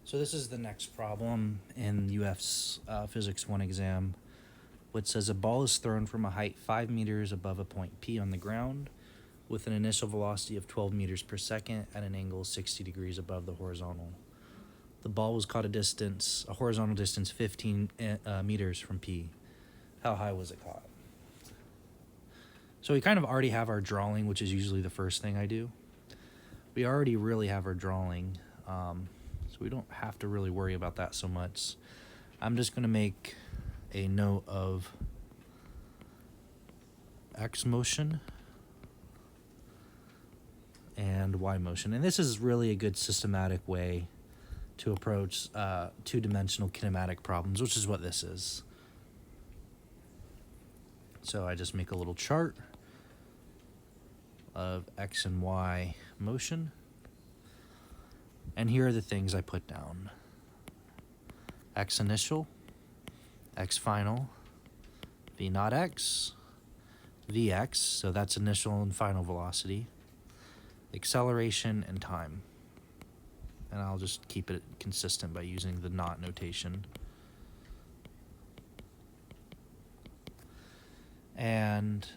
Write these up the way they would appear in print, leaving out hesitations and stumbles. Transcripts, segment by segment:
So this is the next problem in UF's Physics 1 exam, which says a ball is thrown from a height 5 meters above a point P on the ground with an initial velocity of 12 meters per second at an angle 60 degrees above the horizontal. The ball was caught a horizontal distance 15 meters from P. How high was it caught? So we kind of already have our drawing, which is usually the first thing I do. We already really have our drawing, so we don't have to really worry about that so much. I'm just going to make a note of X motion and Y motion. And this is really a good systematic way to approach two-dimensional kinematic problems, which is what this is. So I just make a little chart of X and Y motion. And here are the things I put down. X initial, X final, V naught X, Vx, so that's initial and final velocity, acceleration, and time. And I'll just keep it consistent by using the naught notation. And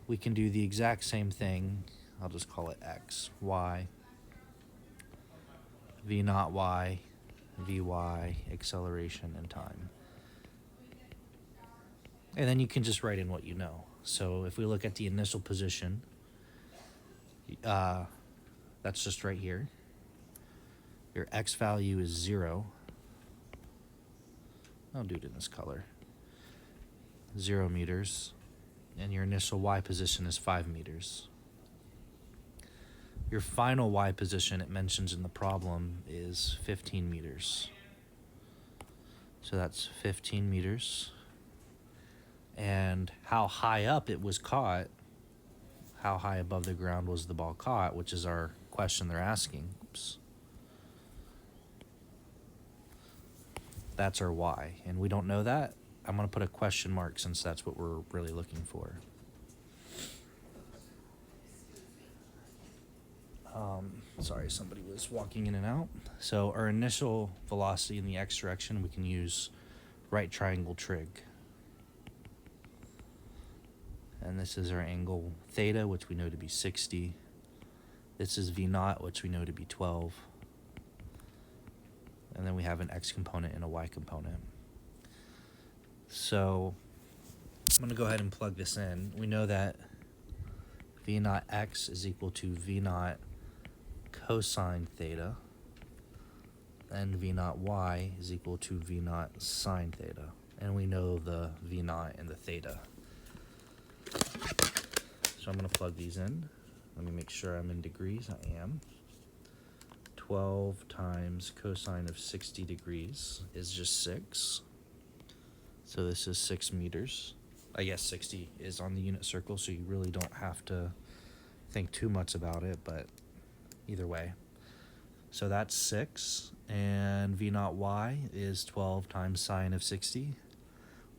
we can do the exact same thing. I'll just call it X, Y, V naught Y, Vy, acceleration, and time. And then you can just write in what you know. So if we look at the initial position, that's just right here. Your X value is 0. I'll do it in this color. 0 meters. And your initial Y position is 5 meters. Your final Y position, it mentions in the problem, is 15 meters. So that's 15 meters. And how high up it was caught, how high above the ground was the ball caught, which is our question they're asking. Oops. That's our Y. And we don't know that. I'm going to put a question mark since that's what we're really looking for. Sorry, somebody was walking in and out. So our initial velocity in the X direction, we can use right triangle trig. And this is our angle theta, which we know to be 60. This is V naught, which we know to be 12. And then we have an X component and a Y component. So I'm going to go ahead and plug this in. We know that V naught X is equal to V naught cosine theta, and V naught Y is equal to V naught sine theta. And we know the V naught and the theta. So I'm going to plug these in. Let me make sure I'm in degrees. I am. 12 times cosine of 60 degrees is just 6. So this is 6 meters. I guess 60 is on the unit circle, so you really don't have to think too much about it, but either way. So that's 6, and V naught Y is 12 times sine of 60,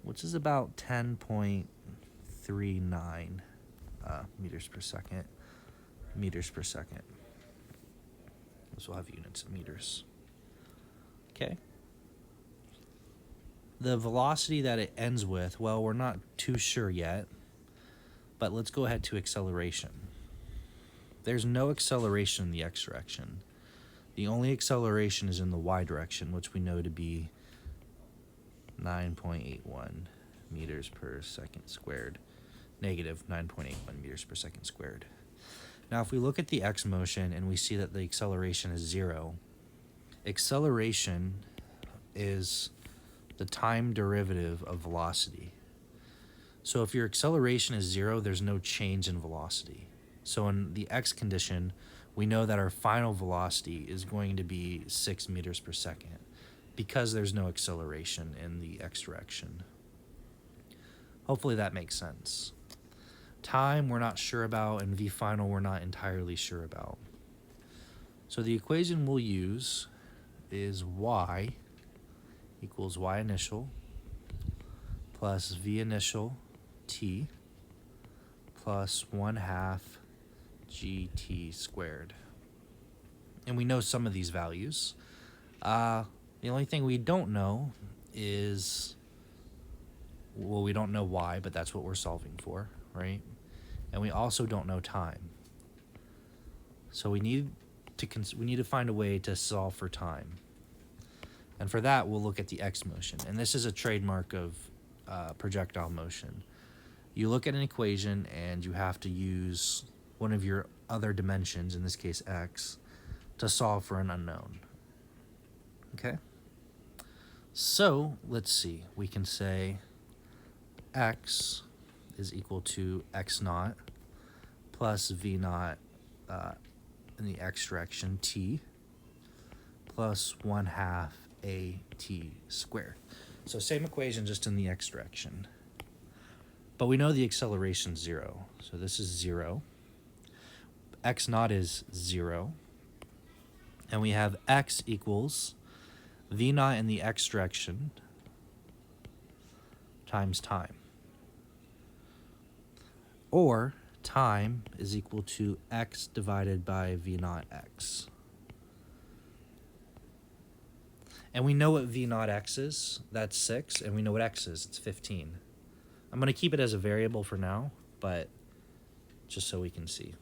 which is about 10.39 meters per second. This will have units in meters. Okay. The velocity that it ends with, well, we're not too sure yet, but let's go ahead to acceleration. There's no acceleration in the X direction. The only acceleration is in the Y direction, which we know to be 9.81 meters per second squared, negative 9.81 meters per second squared. Now, if we look at the X motion and we see that the acceleration is 0, acceleration is the time derivative of velocity. So if your acceleration is 0, there's no change in velocity. So in the X condition, we know that our final velocity is going to be 6 meters per second because there's no acceleration in the X direction. Hopefully that makes sense. Time we're not sure about, and V final we're not entirely sure about. So the equation we'll use is Y equals Y initial plus V initial t plus 1/2 gt squared. And we know some of these values. The only thing we don't know is, well, we don't know y, but that's what we're solving for, right? And we also don't know time. So we need to find a way to solve for time. And for that, we'll look at the x motion. And this is a trademark of projectile motion. You look at an equation and you have to use one of your other dimensions, in this case x, to solve for an unknown. Okay? So let's see. We can say x is equal to x naught plus v naught in the x direction, t, plus 1/2 at squared. So same equation, just in the x direction. But we know the acceleration is 0. So this is 0. X naught is 0. And we have x equals v naught in the x direction times time. Or time is equal to x divided by v naught x. And we know what v naught x is. That's 6. And we know what x is. It's 15. I'm going to keep it as a variable for now, but just so we can see.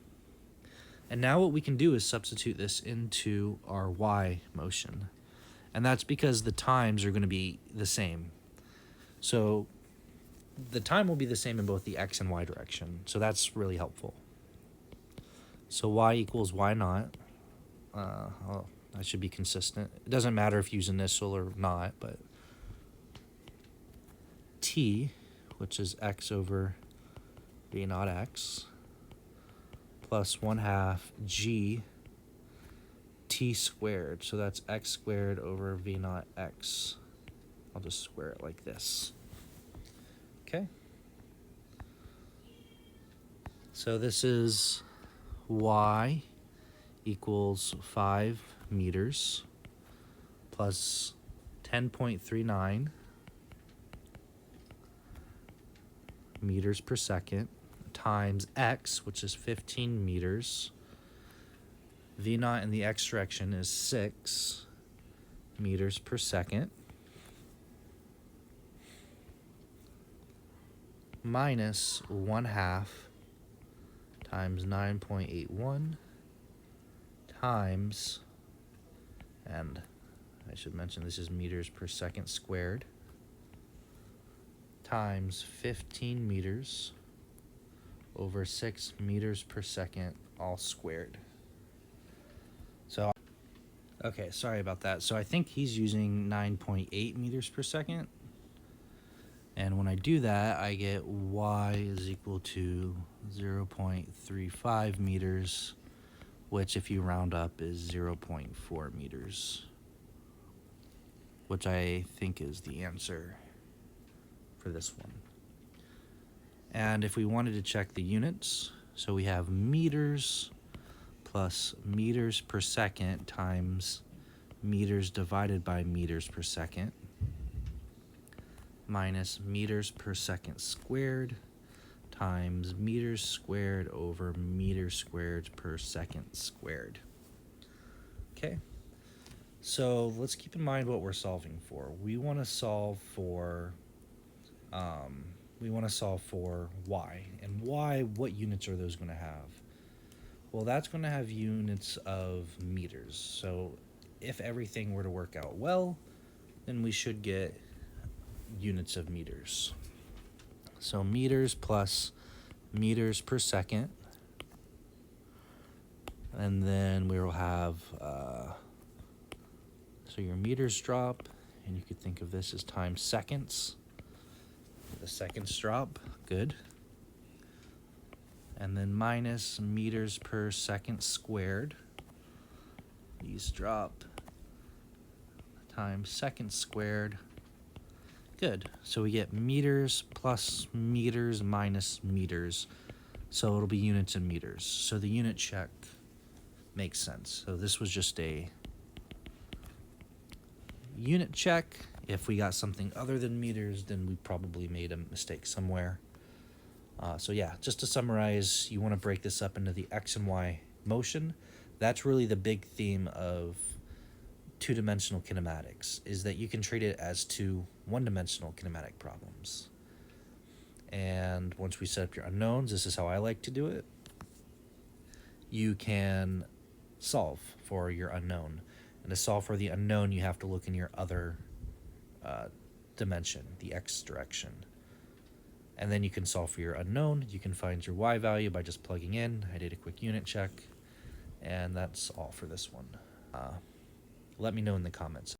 And now what we can do is substitute this into our y motion. And that's because the times are going to be the same. So the time will be the same in both the x and y direction. So that's really helpful. So y equals y naught. That should be consistent. It doesn't matter if you use initial or not, but t, which is x over v naught x, plus 1/2 g t squared. So that's x squared over v naught x. I'll just square it like this. Okay. So this is y equals 5 meters plus 10.39 meters per second times x, which is 15 meters. V naught in the x direction is 6 meters per second minus 1/2 times 9.81 times, and I should mention this is meters per second squared, times 15 meters over 6 meters per second, all squared. So, okay, sorry about that. So I think he's using 9.8 meters per second. And when I do that, I get y is equal to 0.35 meters, which if you round up is 0.4 meters, which I think is the answer for this one. And if we wanted to check the units, so we have meters plus meters per second times meters divided by meters per second minus meters per second squared times meters squared over meters squared per second squared. Okay, so let's keep in mind what we're solving for. We want to solve for y. And y, what units are those going to have? Well, that's going to have units of meters. So if everything were to work out well, then we should get units of meters. So meters plus meters per second. And then we will have, so your meters drop, and you could think of this as times seconds. The seconds drop, good. And then minus meters per second squared. These drop, times seconds squared. Good. So we get meters plus meters minus meters. So it'll be units in meters. So the unit check makes sense. So this was just a unit check. If we got something other than meters, then we probably made a mistake somewhere. So yeah, just to summarize, you want to break this up into the x and y motion. That's really the big theme of two-dimensional kinematics, is that you can treat it as two one-dimensional kinematic problems. And once we set up your unknowns, this is how I like to do it. You can solve for your unknown. And to solve for the unknown, you have to look in your other dimension, the x direction. And then you can solve for your unknown. You can find your y value by just plugging in. I did a quick unit check. And that's all for this one. Let me know in the comments.